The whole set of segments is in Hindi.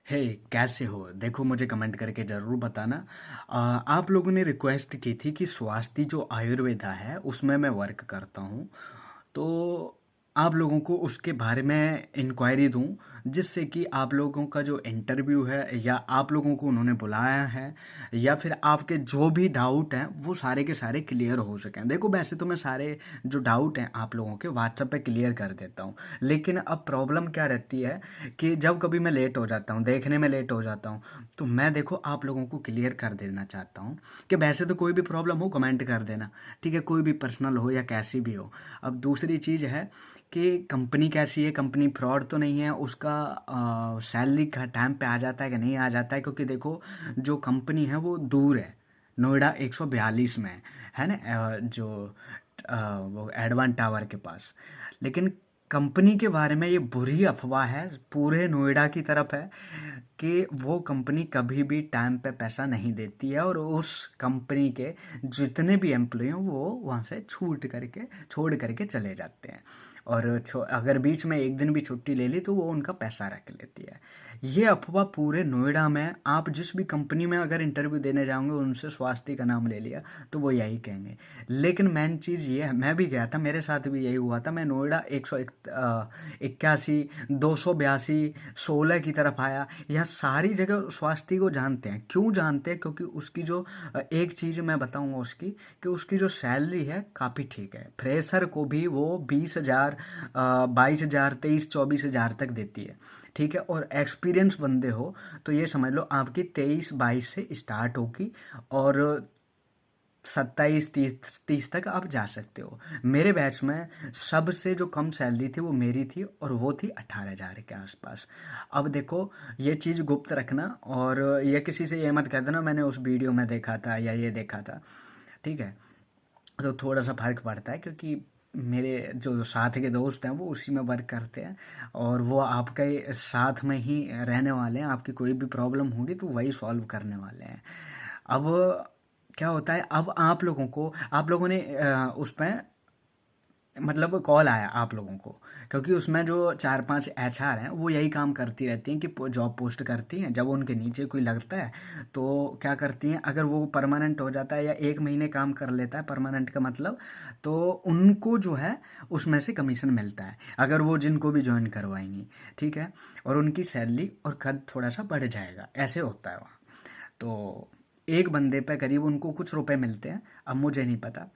हे कैसे हो? देखो मुझे कमेंट करके ज़रूर बताना। आप लोगों ने रिक्वेस्ट की थी कि स्वास्थ्य जो आयुर्वेदा है उसमें मैं वर्क करता हूँ। तो आप लोगों को उसके बारे में इंक्वायरी दूँ, जिससे कि आप लोगों का जो इंटरव्यू है या आप लोगों को उन्होंने बुलाया है या फिर आपके जो भी डाउट हैं वो सारे के सारे क्लियर हो सकें। देखो वैसे तो मैं सारे जो डाउट हैं आप लोगों के व्हाट्सएप पे क्लियर कर देता हूँ, लेकिन अब प्रॉब्लम क्या रहती है कि जब कभी मैं लेट हो जाता हूँ, देखने में लेट हो जाता हूँ, तो मैं देखो आप लोगों को क्लियर कर देना चाहता हूँ कि वैसे तो कोई भी प्रॉब्लम हो कमेंट कर देना, ठीक है? कोई भी पर्सनल हो या कैसी भी हो। अब दूसरी चीज़ है कि कंपनी कैसी है, कंपनी फ्रॉड तो नहीं है, उसका सैलरी का टाइम पे आ जाता है कि नहीं आ जाता है, क्योंकि देखो जो कंपनी है वो दूर है, नोएडा 142 में है ना, वो एडवान टावर के पास। लेकिन कंपनी के बारे में ये बुरी अफवाह है पूरे नोएडा की तरफ है कि वो कंपनी कभी भी टाइम पे पैसा नहीं देती है और उस कंपनी के जितने भी एम्प्लॉय हैं वो वहाँ से छोड़ करके चले जाते हैं। और अगर बीच में एक दिन भी छुट्टी ले ली तो वो उनका पैसा रख लेती है। ये अफवाह पूरे नोएडा में, आप जिस भी कंपनी में अगर इंटरव्यू देने जाओगे उनसे स्वास्थ्य का नाम ले लिया तो वो यही कहेंगे। लेकिन मेन चीज़ ये है, मैं भी गया था, मेरे साथ भी यही हुआ था। मैं नोएडा 181, 282, 16 की तरफ आया। यहाँ सारी जगह स्वास्थ्य को जानते हैं। क्यों जानते हैं? क्योंकि उसकी जो एक चीज़ मैं बताऊंगा उसकी, कि उसकी जो सैलरी है काफ़ी ठीक है। फ्रेशर को भी वो 20,000, 22,000, 23-24,000 तक देती है, ठीक है? और एक्सपीरियंस बंदे हो तो ये समझ लो आपकी 23-22 से स्टार्ट होगी और 27-30 तक आप जा सकते हो। मेरे बैच में सबसे जो कम सैलरी थी वो मेरी थी और वो थी 18,000 के आसपास। अब देखो ये चीज़ गुप्त रखना, और ये किसी से ये मत कह देना मैंने उस वीडियो में देखा था या ये देखा था, ठीक है? तो थोड़ा सा फर्क पड़ता है, क्योंकि मेरे जो साथ के दोस्त हैं वो उसी में वर्क करते हैं और वो आपके साथ में ही रहने वाले हैं। आपकी कोई भी प्रॉब्लम होगी तो वही सॉल्व करने वाले हैं। अब क्या होता है, अब आप लोगों ने उस पर मतलब कॉल आया आप लोगों को, क्योंकि उसमें जो 4-5 एचआर हैं वो यही काम करती रहती हैं कि जॉब पोस्ट करती हैं। जब उनके नीचे कोई लगता है तो क्या करती हैं, अगर वो परमानेंट हो जाता है या 1 महीने काम कर लेता है, परमानेंट का मतलब, तो उनको जो है उसमें से कमीशन मिलता है, अगर वो जिनको भी ज्वाइन करवाएंगी, ठीक है? और उनकी सैलरी और कद थोड़ा सा बढ़ जाएगा, ऐसे होता है वहाँ। तो एक बंदे पे करीब उनको कुछ रुपए मिलते हैं, अब मुझे नहीं पता।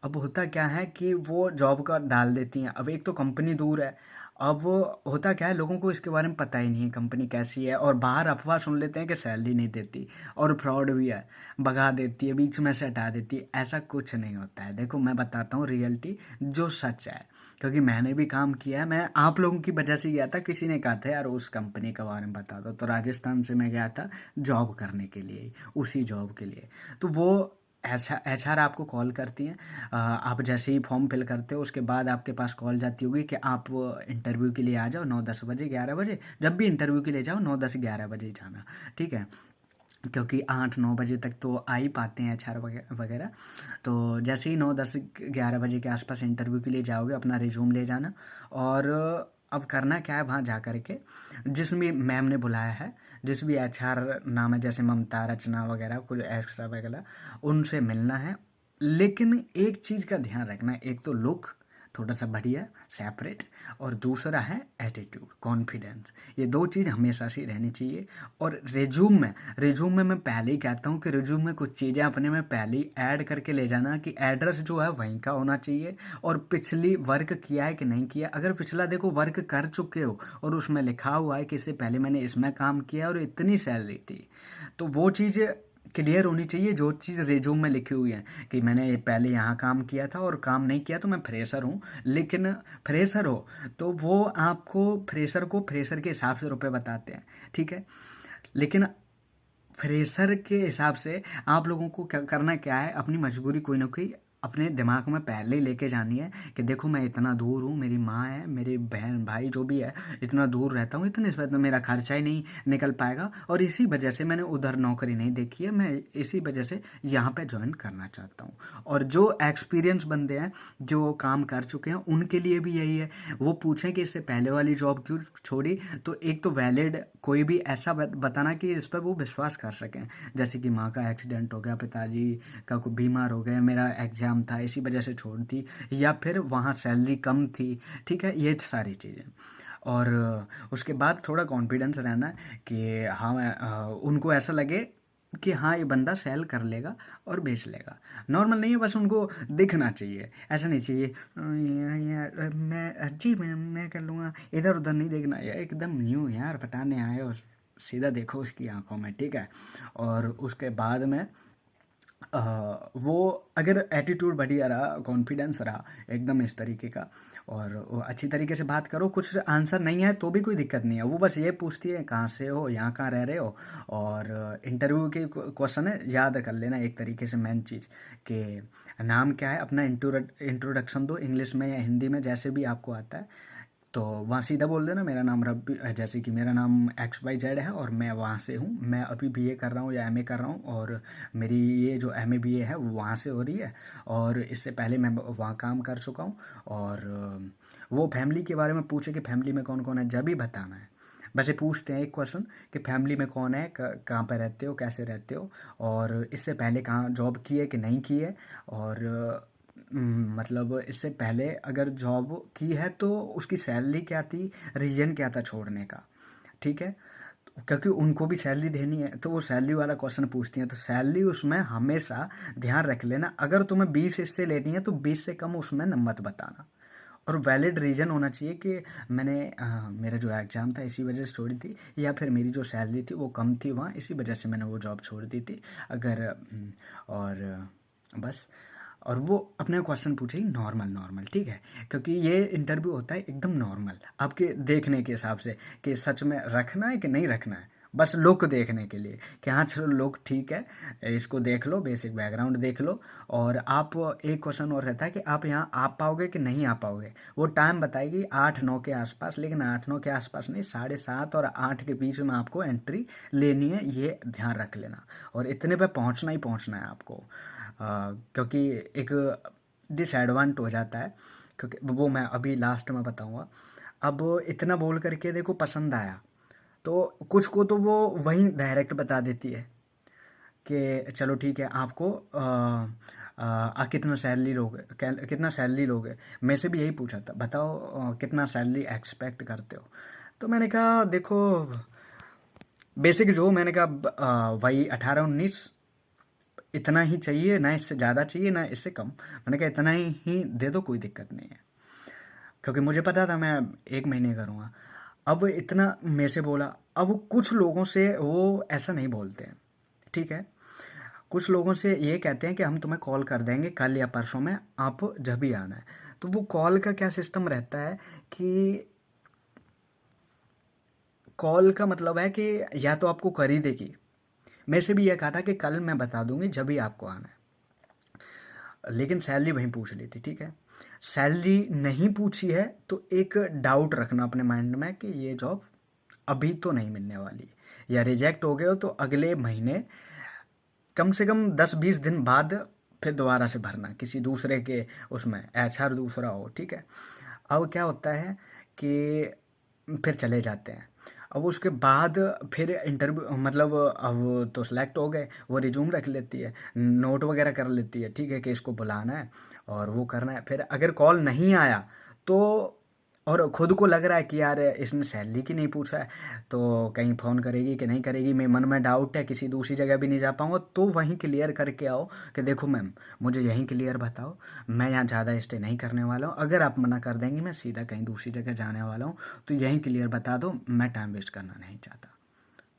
अब होता क्या है कि वो जॉब का डाल देती हैं। अब एक तो कंपनी दूर है, अब होता क्या है, लोगों को इसके बारे में पता ही नहीं है कंपनी कैसी है, और बाहर अफवाह सुन लेते हैं कि सैलरी नहीं देती और फ्रॉड भी है, भगा देती है, बीच में से हटा देती है। ऐसा कुछ नहीं होता है। देखो मैं बताता हूँ रियलिटी, जो सच है, क्योंकि मैंने भी काम किया है। मैं आप लोगों की वजह से गया था, किसी ने कहा था यार उस कंपनी के बारे में बता दो, तो राजस्थान से मैं गया था जॉब करने के लिए, उसी जॉब के लिए। तो वो ऐसा एचआर आपको कॉल करती हैं। आप जैसे ही फॉर्म फिल करते हो उसके बाद आपके पास कॉल जाती होगी कि आप इंटरव्यू के लिए आ जाओ 9-10 बजे, 11 बजे, जब भी इंटरव्यू के लिए जाओ 9-10-11 बजे जाना, ठीक है? क्योंकि 8-9 बजे तक तो आ ही पाते हैं एचआर वगैरह। तो जैसे ही 9-10-11 बजे के आसपास इंटरव्यू के लिए जाओगे, अपना रिज्यूम ले जाना। और अब करना क्या है, वहाँ जा कर के जिस भी मैम ने बुलाया है, जिस भी एचआर नाम है, जैसे ममता, रचना वगैरह, कुछ एक्स्ट्रा वगैरह, उनसे मिलना है। लेकिन एक चीज़ का ध्यान रखना, एक तो लुक थोड़ा सा बढ़िया सेपरेट, और दूसरा है एटीट्यूड, कॉन्फिडेंस। ये दो चीज़ हमेशा से रहनी चाहिए। और रिज्यूम में मैं पहले ही कहता हूँ कि रिज्यूम में कुछ चीज़ें अपने में पहले ही ऐड करके ले जाना, कि एड्रेस जो है वहीं का होना चाहिए, और पिछली वर्क किया है कि नहीं किया। अगर पिछला देखो वर्क कर चुके हो और उसमें लिखा हुआ है कि इससे पहले मैंने इसमें काम किया और इतनी सैलरी थी, तो वो चीज़ क्लियर होनी चाहिए। जो चीज़ रिज्यूम में लिखी हुई है कि मैंने पहले यहाँ काम किया था और काम नहीं किया तो मैं फ्रेशर हूँ, लेकिन फ्रेशर हो तो वो आपको फ्रेशर के हिसाब से रुपए बताते हैं, ठीक है? लेकिन फ्रेशर के हिसाब से आप लोगों को क्या करना, क्या है, अपनी मजबूरी कोई ना कोई अपने दिमाग में पहले ही लेके जानी है कि देखो मैं इतना दूर हूँ, मेरी माँ है, मेरी बहन भाई जो भी है, इतना दूर रहता हूँ, इतने से तो मेरा खर्चा ही नहीं निकल पाएगा, और इसी वजह से मैंने उधर नौकरी नहीं देखी है, मैं इसी वजह से यहाँ पे ज्वाइन करना चाहता हूँ। और जो एक्सपीरियंस बंदे हैं, जो काम कर चुके हैं, उनके लिए भी यही है। वो पूछें कि इससे पहले वाली जॉब क्यों छोड़ी, तो एक तो वैलिड कोई भी ऐसा बताना कि इस पर वो विश्वास कर सकें, जैसे कि माँ का एक्सीडेंट हो गया, पिताजी का कोई बीमार हो गया, मेरा एग्ज़ाम था इसी वजह से छोड़ दी, या फिर वहाँ सैलरी कम थी, ठीक है, ये सारी चीज़ें। और उसके बाद थोड़ा कॉन्फिडेंस रहना कि हाँ उनको ऐसा लगे कि हाँ ये बंदा सेल कर लेगा और बेच लेगा। नॉर्मल नहीं है, बस उनको दिखना चाहिए, ऐसा नहीं चाहिए मैं जी मैं कर लूँगा, इधर उधर नहीं देखना है, एकदम न्यू यार पटाने आए और सीधा देखो उसकी आंखों में, ठीक है। और उसके बाद में वो अगर एटीट्यूड बढ़िया रहा, कॉन्फिडेंस रहा एकदम इस तरीके का, और वो अच्छी तरीके से बात करो, कुछ आंसर नहीं है तो भी कोई दिक्कत नहीं है, वो बस ये पूछती है कहाँ से हो, यहाँ कहाँ रह रहे हो, और इंटरव्यू के क्वेश्चन है याद कर लेना एक तरीके से, मेन चीज़ कि नाम क्या है, अपना इंट्रोडक्शन दो इंग्लिश में या हिंदी में जैसे भी आपको आता है, तो वहाँ सीधा बोल देना मेरा नाम रब्बी, जैसे कि मेरा नाम XYZ है और मैं वहाँ से हूँ, मैं अभी BA कर रहा हूँ या MA कर रहा हूँ, और मेरी ये जो MA BA है वो वहाँ से हो रही है, और इससे पहले मैं वहाँ काम कर चुका हूँ। और वो फैमिली के बारे में पूछे कि फैमिली में कौन कौन है, जब भी बताना है। वैसे पूछते हैं एक क्वेश्चन कि फैमिली में कौन है, कहाँ पर रहते हो, कैसे रहते हो, और इससे पहले कहाँ जॉब की है कि नहीं की है, और मतलब इससे पहले अगर जॉब की है तो उसकी सैलरी क्या थी, रीज़न क्या था छोड़ने का, ठीक है। क्योंकि उनको भी सैलरी देनी है, तो वो सैलरी वाला क्वेश्चन पूछती हैं, तो सैलरी उसमें हमेशा ध्यान रख लेना, अगर तुम्हें 20 इससे लेनी है तो 20 से कम उसमें मत बताना, और वैलिड रीज़न होना चाहिए कि मैंने मेरा जो एग्ज़ाम था इसी वजह से छोड़ी थी, या फिर मेरी जो सैलरी थी वो कम थी वहाँ, इसी वजह से मैंने वो जॉब छोड़ दी थी। अगर और बस, और वो अपने क्वेश्चन पूछेगी नॉर्मल नॉर्मल, ठीक है, क्योंकि ये इंटरव्यू होता है एकदम नॉर्मल आपके देखने के हिसाब से कि सच में रखना है कि नहीं रखना है, बस लुक देखने के लिए कि हाँ चलो लुक ठीक है, इसको देख लो, बेसिक बैकग्राउंड देख लो, और आप एक क्वेश्चन और रहता है कि आप यहाँ आ पाओगे कि नहीं आ पाओगे, वो टाइम बताएगी 8-9 के आसपास, लेकिन 8-9 के आसपास नहीं, 7:30 और 8 के बीच में आपको एंट्री लेनी है, ये ध्यान रख लेना, और इतने पे पहुँचना ही पहुँचना है आपको। क्योंकि एक डिसएडवांट हो जाता है, क्योंकि वो मैं अभी लास्ट में बताऊंगा। अब इतना बोल करके देखो पसंद आया, तो कुछ को तो वो वहीं डायरेक्ट बता देती है कि चलो ठीक है, आपको कितना सैलरी लोगे, कितना सैलरी लोगे, मैं से भी यही पूछा था, बताओ कितना सैलरी एक्सपेक्ट करते हो, तो मैंने कहा देखो बेसिक जो, मैंने कहा वही 18-19, इतना ही चाहिए, ना इससे ज़्यादा चाहिए ना इससे कम, मैंने कहा इतना ही दे दो, कोई दिक्कत नहीं है, क्योंकि मुझे पता था मैं 1 महीने करूँगा। अब इतना मेरे से बोला, अब कुछ लोगों से वो ऐसा नहीं बोलते हैं, ठीक है, कुछ लोगों से ये कहते हैं कि हम तुम्हें कॉल कर देंगे कल या परसों में, आप जब भी आना है, तो वो कॉल का क्या सिस्टम रहता है कि कॉल का मतलब है कि या तो आपको कर ही देगी, मेरे से भी यह कहा था कि कल मैं बता दूंगी जब भी आपको आना है, लेकिन सैलरी वहीं पूछ ली थी, ठीक है। सैलरी नहीं पूछी है तो एक डाउट रखना अपने माइंड में कि ये जॉब अभी तो नहीं मिलने वाली, या रिजेक्ट हो गए हो तो अगले महीने कम से कम 10-20 दिन बाद फिर दोबारा से भरना किसी दूसरे के उसमें, HR दूसरा हो, ठीक है। अब क्या होता है कि फिर चले जाते हैं, अब उसके बाद फिर इंटरव्यू, मतलब अब तो सेलेक्ट हो गए, वो रिज्यूम रख लेती है, नोट वगैरह कर लेती है, ठीक है, कि इसको बुलाना है और वो करना है, फिर अगर कॉल नहीं आया तो, और खुद को लग रहा है कि यार इसने सैलरी की नहीं पूछा है, तो कहीं फ़ोन करेगी कि नहीं करेगी, मेरे मन में डाउट है, किसी दूसरी जगह भी नहीं जा पाऊँगा, तो वहीं क्लियर करके आओ कि देखो मैम मुझे यहीं क्लियर बताओ, मैं यहाँ ज़्यादा स्टे नहीं करने वाला हूँ, अगर आप मना कर देंगी मैं सीधा कहीं दूसरी जगह जाने वाला हूँ, तो यहीं क्लियर बता दो, मैं टाइम वेस्ट करना नहीं चाहता,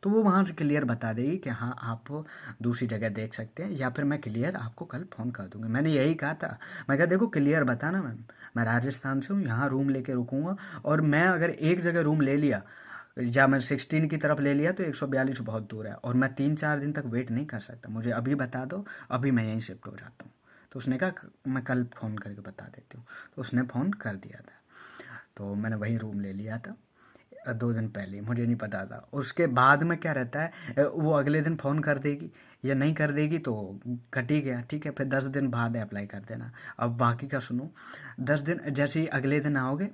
तो वो वहाँ से क्लियर बता देगी कि हाँ आप दूसरी जगह देख सकते हैं, या फिर मैं क्लियर आपको कल फ़ोन कर दूँगी। मैंने यही कहा था, मैं कहा देखो क्लियर बताना मैम, मैं राजस्थान से हूँ, यहाँ रूम लेके रुकूँगा, और मैं अगर एक जगह रूम ले लिया, या मैं 16 की तरफ ले लिया तो 142 बहुत दूर है, और मैं 3-4 दिन तक वेट नहीं कर सकता, मुझे अभी बता दो, अभी मैं यहीं शिफ्ट हो जाता हूँ। तो उसने कहा मैं कल फ़ोन करके बता देती हूँ। तो उसने फ़ोन कर दिया था, तो मैंने वही रूम ले लिया था 2 दिन पहले, मुझे नहीं पता था। उसके बाद में क्या रहता है, वो अगले दिन फ़ोन कर देगी या नहीं कर देगी तो कट ही गया, ठीक है। फिर 10 दिन बाद अप्लाई कर देना। अब बाकी का सुनो, 10 दिन जैसे ही अगले दिन आओगे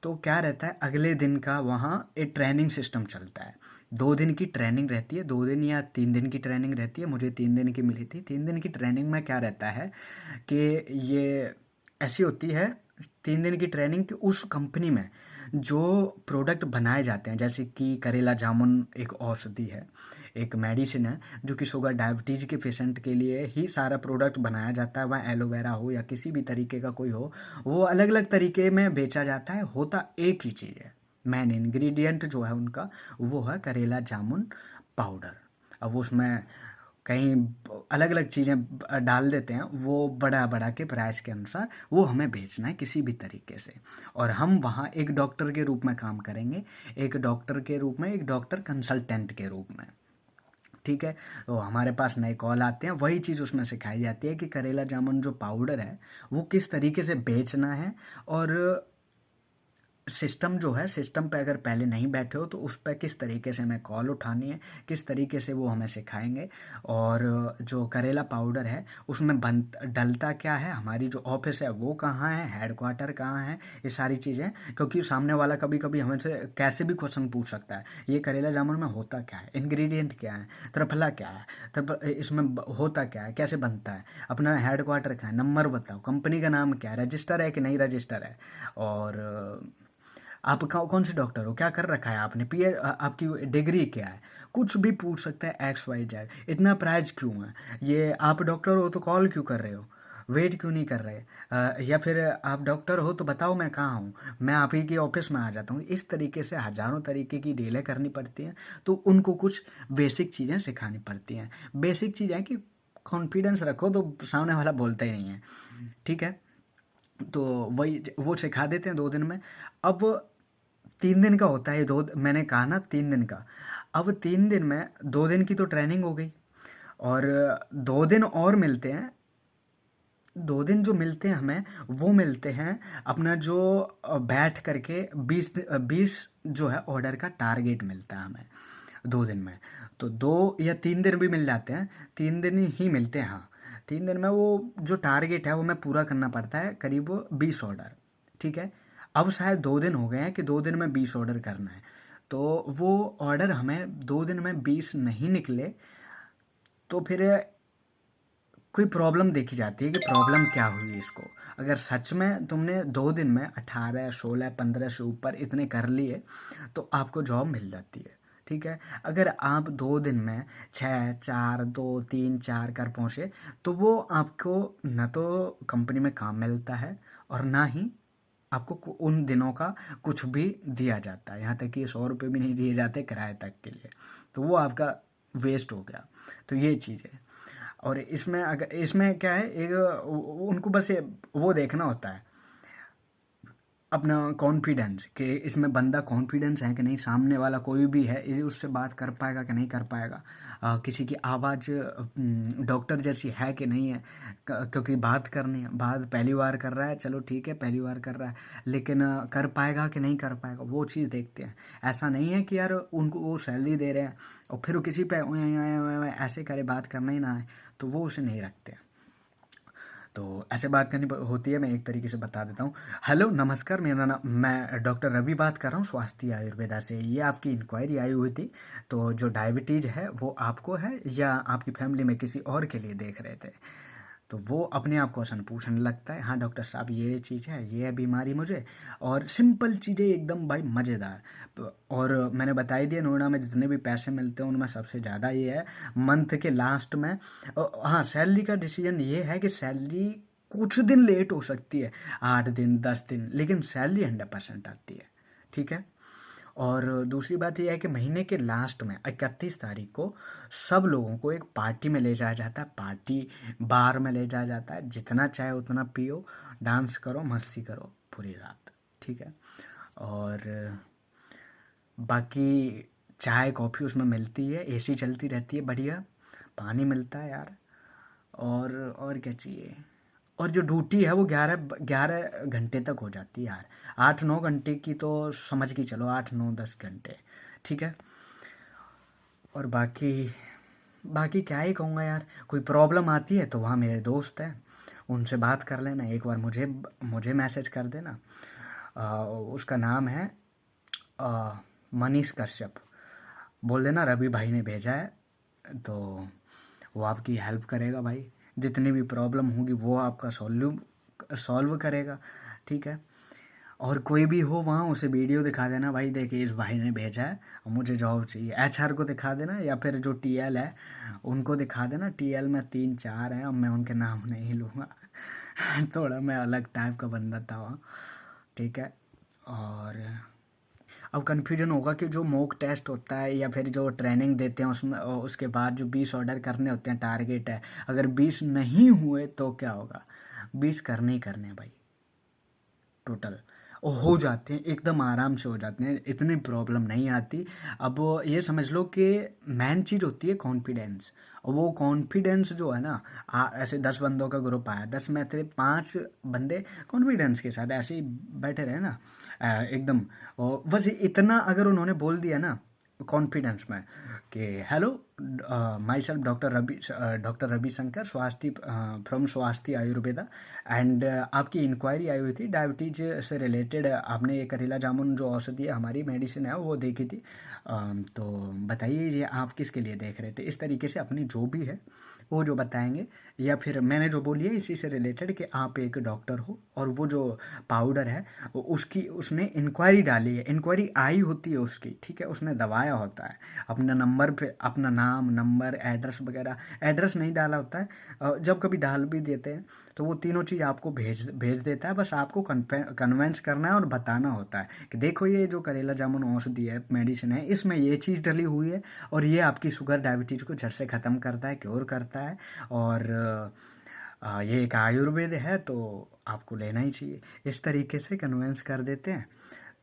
तो क्या रहता है, अगले दिन का वहाँ एक ट्रेनिंग सिस्टम चलता है। 2 दिन की ट्रेनिंग रहती है, 2 दिन या 3 दिन की ट्रेनिंग रहती है, मुझे 3 दिन की मिली थी। 3 दिन की ट्रेनिंग में क्या रहता है कि ये ऐसी होती है 3 दिन की ट्रेनिंग कि उस कंपनी में जो प्रोडक्ट बनाए जाते हैं, जैसे कि करेला जामुन एक औषधि है, एक मेडिसिन है जो कि शुगर डायबिटीज़ के पेशेंट के लिए ही सारा प्रोडक्ट बनाया जाता है। वह एलोवेरा हो या किसी भी तरीके का कोई हो, वो अलग अलग तरीके में बेचा जाता है, होता एक ही चीज़ है। मेन इंग्रेडिएंट जो है उनका वो है करेला जामुन पाउडर। अब उसमें कहीं अलग अलग चीज़ें डाल देते हैं, वो बड़ा बड़ा के प्राइस के अनुसार वो हमें बेचना है किसी भी तरीके से। और हम वहाँ एक डॉक्टर के रूप में काम करेंगे, एक डॉक्टर के रूप में, एक डॉक्टर कंसल्टेंट के रूप में, ठीक है। तो हमारे पास नए कॉल आते हैं, वही चीज़ उसमें सिखाई जाती है कि करेला जामुन जो पाउडर है वो किस तरीके से बेचना है। और सिस्टम जो है, सिस्टम पे अगर पहले नहीं बैठे हो तो उस पर किस तरीके से हमें कॉल उठानी है, किस तरीके से वो हमें सिखाएंगे। और जो करेला पाउडर है उसमें बन डलता क्या है, हमारी जो ऑफिस है वो कहाँ है, हेडक्वार्टर कहाँ है, ये सारी चीज़ें। क्योंकि सामने वाला कभी कभी हमसे कैसे भी क्वेश्चन पूछ सकता है, ये करेला जामुन में होता क्या है, इंग्रेडिएंट क्या है, त्रिफला क्या है, इसमें होता क्या है, कैसे बनता है, अपना हेडक्वार्टर क्या है, नंबर बताओ, कंपनी का नाम क्या है, रजिस्टर है कि नहीं रजिस्टर है, और आप कौन से डॉक्टर हो, क्या कर रखा है आपने, आपकी डिग्री क्या है, कुछ भी पूछ सकता है एक्स वाई जेड। इतना प्राइस क्यों है, ये आप डॉक्टर हो तो कॉल क्यों कर रहे हो, वेट क्यों नहीं कर रहे, या फिर आप डॉक्टर हो तो बताओ मैं कहाँ हूँ, मैं आप ही के ऑफिस में आ जाता हूँ। इस तरीके से हज़ारों तरीके की डीलें करनी पड़ती हैं, तो उनको कुछ बेसिक चीज़ें सिखानी पड़ती हैं। बेसिक चीज़ें कि कॉन्फिडेंस रखो तो सामने वाला बोलता ही नहीं है, ठीक है। तो वही वो सिखा देते हैं 2 दिन में। अब 3 दिन का होता है, मैंने कहा ना 3 दिन का। अब 3 दिन में 2 दिन की तो ट्रेनिंग हो गई, और 2 दिन और मिलते हैं। 2 दिन जो मिलते हैं हमें, वो मिलते हैं अपना जो बैठ करके 20 जो है ऑर्डर का टारगेट मिलता है हमें 2 दिन में। तो 2 या 3 दिन भी मिल जाते हैं, 3 दिन ही मिलते हैं, हाँ। 3 दिन में वो जो टारगेट है वो हमें पूरा करना पड़ता है, करीब 20 ऑर्डर, ठीक है। अब शायद 2 दिन हो गए हैं कि 2 दिन में 20 ऑर्डर करना है, तो वो ऑर्डर हमें 2 दिन में 20 नहीं निकले तो फिर कोई प्रॉब्लम देखी जाती है कि प्रॉब्लम क्या हुई इसको। अगर सच में तुमने 2 दिन में 18 16 15 से ऊपर इतने कर लिए तो आपको जॉब मिल जाती है, ठीक है। अगर आप 2 दिन में 6 4 2 3 4 कर पहुँचे तो वो आपको न तो कंपनी में काम मिलता है और ना ही आपको उन दिनों का कुछ भी दिया जाता है, यहाँ तक कि 100 रुपये भी नहीं दिए जाते किराए तक के लिए, तो वो आपका वेस्ट हो गया। तो ये चीज़ है। और इसमें अगर इसमें क्या है, एक उनको बस वो देखना होता है अपना कॉन्फिडेंस, कि इसमें बंदा कॉन्फिडेंस है कि नहीं, सामने वाला कोई भी है इसे उससे बात कर पाएगा कि नहीं कर पाएगा, किसी की आवाज़ डॉक्टर जैसी है कि नहीं है। क्योंकि बात करनी है, बात पहली बार कर रहा है, चलो ठीक है पहली बार कर रहा है, लेकिन कर पाएगा कि नहीं कर पाएगा वो चीज़ देखते हैं। ऐसा नहीं है कि यार उनको वो सैलरी दे रहे हैं और फिर वो किसी पे ऐसे करे, बात करना ही ना है तो वो उसे नहीं रखते हैं। तो ऐसे बात करनी होती है। मैं एक तरीके से बता देता हूँ। हेलो नमस्कार, मेरा नाम, मैं डॉक्टर रवि बात कर रहा हूँ स्वास्थ्य आयुर्वेदा से। ये आपकी इंक्वायरी आई हुई थी, तो जो डायबिटीज़ है वो आपको है या आपकी फैमिली में किसी और के लिए देख रहे थे। तो वो अपने आप क्वेश्चन पूछने लगता है, हाँ डॉक्टर साहब ये चीज़ है, ये है बीमारी मुझे, और सिंपल चीज़ें एकदम भाई मज़ेदार। और मैंने बता ही दिया, नोएडा में जितने भी पैसे मिलते हैं उनमें सबसे ज़्यादा ये है मंथ के लास्ट में। हाँ, सैलरी का डिसीजन ये है कि सैलरी कुछ दिन लेट हो सकती है, 8 दिन 10 दिन, लेकिन सैलरी 100% आती है, ठीक है। और दूसरी बात यह है कि महीने के लास्ट में 31 तारीख को सब लोगों को एक पार्टी में ले जाया जाता है, पार्टी बार में ले जाया जाता है, जितना चाहे उतना पियो, डांस करो, मस्ती करो पूरी रात, ठीक है। और बाकी चाय कॉफ़ी उसमें मिलती है, एसी चलती रहती है बढ़िया, पानी मिलता है यार, और क्या चाहिए। और जो ड्यूटी है वो 11 घंटे तक हो जाती है यार। 8-9 घंटे की तो समझ के चलो, 8-9-10 घंटे। ठीक है। और बाकी बाकी क्या ही कहूँगा यार, कोई प्रॉब्लम आती है तो वहाँ मेरे दोस्त हैं, उनसे बात कर लेना, एक बार मुझे मुझे मैसेज कर देना। उसका नाम है मनीष कश्यप। बोल देना रवि भाई ने भेजा है, तो वो आपकी हेल्प करेगा भाई। जितनी भी प्रॉब्लम होगी वो आपका सॉल्व करेगा। ठीक है। और कोई भी हो वहाँ उसे वीडियो दिखा देना, भाई देखिए इस भाई ने भेजा है और मुझे जॉब चाहिए। एचआर को दिखा देना, या फिर जो टीएल है उनको दिखा देना। टीएल में 3-4 हैं, अब मैं उनके नाम नहीं लूँगा। थोड़ा मैं अलग टाइप का बंदा था वहाँ। ठीक है। और अब कन्फ्यूजन होगा कि जो मॉक टेस्ट होता है या फिर जो ट्रेनिंग देते हैं उसमें, उसके बाद जो 20 ऑर्डर करने होते हैं, टारगेट है, अगर 20 नहीं हुए तो क्या होगा? 20 करने ही करने हैं भाई टोटल, और हो जाते हैं एकदम आराम से हो जाते हैं, इतनी प्रॉब्लम नहीं आती। अब ये समझ लो कि मेन चीज़ होती है कॉन्फिडेंस, और वो कॉन्फिडेंस जो है ना, ऐसे 10 बंदों का ग्रुप आया, 10 में से 5 बंदे कॉन्फिडेंस के साथ ऐसे ही बैठे रहे ना, एकदम। और बस इतना अगर उन्होंने बोल दिया ना कॉन्फिडेंस में कि hello my self doctor Ravi Shankar Swasthya from Swasthya Ayurveda, and आपकी इंक्वायरी आई हुई थी डायबिटीज से रिलेटेड, आपने ये करेला जामुन जो औषधि है हमारी मेडिसिन है वो देखी थी, तो बताइए ये आप किसके लिए देख रहे थे। इस तरीके से अपनी जो भी है वो जो बताएंगे, या फिर मैंने जो बोली है इसी से रिलेटेड कि आप एक डॉक्टर हो, और वो जो पाउडर है उसकी उसने इंक्वायरी डाली है, इंक्वायरी आई होती है उसकी। ठीक है। उसने दबाया होता है अपना नंबर पे, अपना नाम, नंबर, एड्रेस वगैरह। एड्रेस नहीं डाला होता है, जब कभी डाल भी देते हैं तो वो तीनों चीज़ आपको भेज भेज देता है। बस आपको कन्वेंस करना है और बताना होता है कि देखो ये जो करेला जामुन औषधि है, मेडिसिन है, इसमें ये चीज़ डली हुई है, और ये आपकी शुगर डायबिटीज़ को झट से ख़त्म करता है, क्योर करता है, और ये एक आयुर्वेद है तो आपको लेना ही चाहिए। इस तरीके से कन्वेंस कर देते हैं।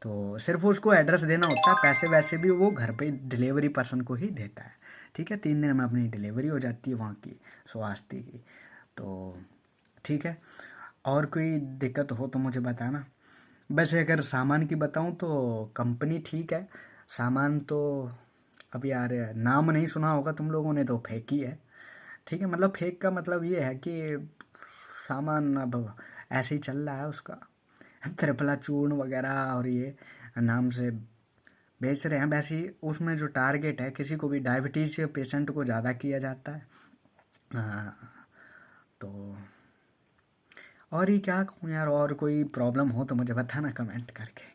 तो सिर्फ उसको एड्रेस देना होता है, पैसे वैसे भी वो घर पे डिलीवरी पर्सन को ही देता है। ठीक है। 3 दिन में अपनी डिलीवरी हो जाती है वहाँ की स्वास्थ्य की। तो ठीक है। और कोई दिक्कत हो तो मुझे बताना। वैसे अगर सामान की बताऊँ तो कंपनी ठीक है, सामान तो अब यार नाम नहीं सुना होगा तुम लोगों ने, तो फेक ही है। ठीक है। मतलब फेक का मतलब ये है कि सामान अब ऐसे ही चल रहा है उसका, त्रिफला चूर्ण वगैरह और ये नाम से बेच रहे हैं। वैसे ही उसमें जो टारगेट है, किसी को भी डायबिटीज़ के पेशेंट को ज़्यादा किया जाता है। तो और ही क्या कहूँ यार, और कोई प्रॉब्लम हो तो मुझे बताना कमेंट करके।